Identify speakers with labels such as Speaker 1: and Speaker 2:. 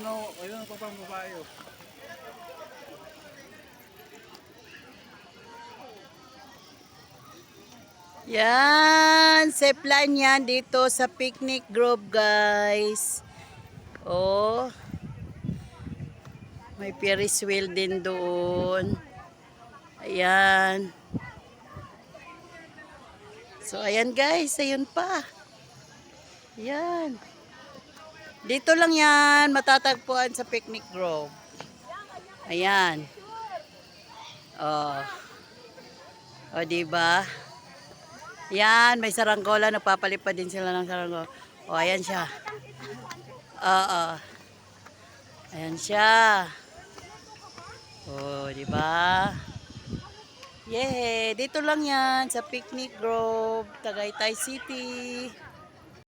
Speaker 1: ayun pa pang babae. Oh.
Speaker 2: Yan, zipline yan dito sa Picnic Grove, guys. Oh, may Ferris wheel din doon. Ayan. So, ayan guys, ayun pa. Ayan. Dito lang yan, matatagpuan sa Picnic Grove. Ayan. Oh. O, diba? Yan, may saranggola. Nagpapalipad din sila ng saranggola. O, ayan siya. Oo. Ayan siya. O, diba? Yay! Dito lang yan sa Picnic Grove, Tagaytay City.